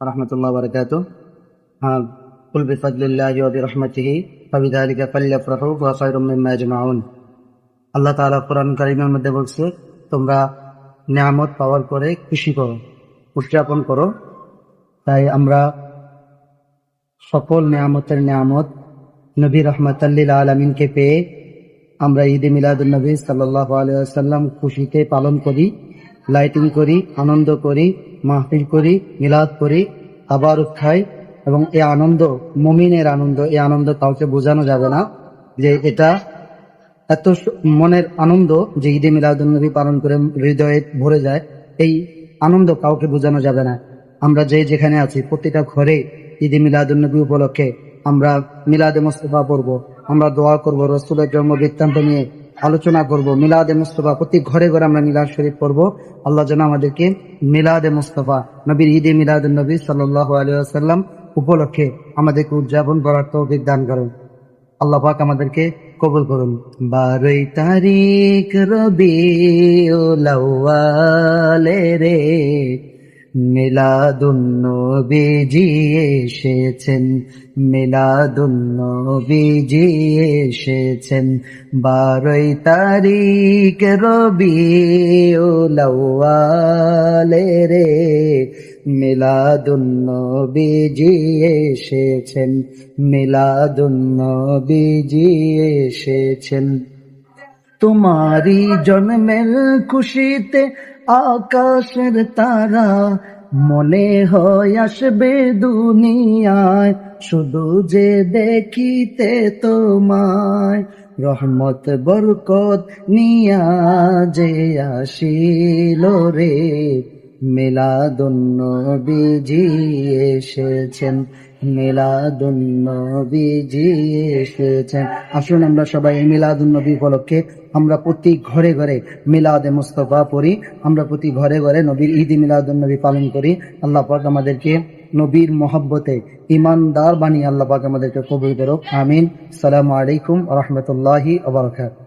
রহমতুল্লাহ বারাকাতুহু। কুল বিফাদলিল্লাহি ওয়া বিরহমাতিহি ফাবিযালিকা ফালইফরাহু ওয়া খায়রুম মিম্মা ইয়াজমাউন। আল্লাহ তাআলা কোরআন কারীমের মধ্যে বলছে, তোমরা নিয়ামত পাওয়ার পরে খুশি করো, উদযাপন করো। তাই আমরা সকল নিয়ামতের নিয়ামত নবী রাহমাতাল লিল আলামিনকে পেয়ে আমরা ঈদে মিলাদুন নবী সাল্লাল্লাহু আলাইহি ওয়াসাল্লাম খুশিতে পালন করি, লাইটিং করি, আনন্দ করি, মাহফিল করি, মিলাদ করি, আবার খাই। এবং এই আনন্দ মুমিনের আনন্দ, এই আনন্দ কাউকে বোঝানো যাবে না যে এটা এত মনের আনন্দ যে ঈদে মিলাদুন নবী পালন করে হৃদয়ে ভরে যায়। এই আনন্দ কাউকে বোঝানো যাবে না। আমরা যে যেখানে আছি প্রতিটা ঘরে ঈদে মিলাদুন নবী উপলক্ষে আমরা মিলাদে মুস্তাফা পড়ব, আমরা দোয়া করব, রাসূলের জন্ম বৃত্তান্ত নিয়ে আলোচনা করব, মিলাদে মুস্তাফা প্রতি ঘরে ঘরে আমরা মিলাদ শরীফ পড়ব। আল্লাহ যেন আমাদেরকে মিলাদে মুস্তাফা নবীর ঈদে মিলাদুন নবী সাল্লাল্লাহু আলাইহি ওয়াসাল্লাম উপলক্ষে আমাদেরকে উদযাপন করার তৌফিক দান করেন। আল্লাহ পাক আমাদেরকে কবুল করুন। 12 তারিখ রবিউল আউয়াল রে মিলাদুন নবীজি এসেছেন, মিলাদুন নবীজি এসেছেন। 12 তারিখ রবিউল আউয়াল রে মিলাদুন নবীজি এসেছেন, মিলাদুন নবীজি এসেছেন। তোমারি জন্মের খুশিতে আকাশের তারা মনে হয় আসবে দুনিয়ায়, শুধু যে দেখিতে তোমায়। রহমত বরকত নিয়া যে আসিল রে মিলাদুন নবীজি এসেছেন, মিলাদুন নবীজি এসেছেন। আসুন আমরা সবাই মিলাদুন নবী উপলক্ষে আমরা প্রতি ঘরে ঘরে মিলাদে মুস্তাফা পড়ি, আমরা প্রতি ঘরে ঘরে নবীর ঈদে মিলাদুন নবী পালন করি। আল্লাহ পাক আমাদেরকে নবীর মহব্বতে ইমানদার বানিয়ে আল্লাহ পাক আমাদেরকে কবুল করুক। আমিন। আসসালামু আলাইকুম ওয়া রাহমাতুল্লাহি ওয়া বারাকাতুহু।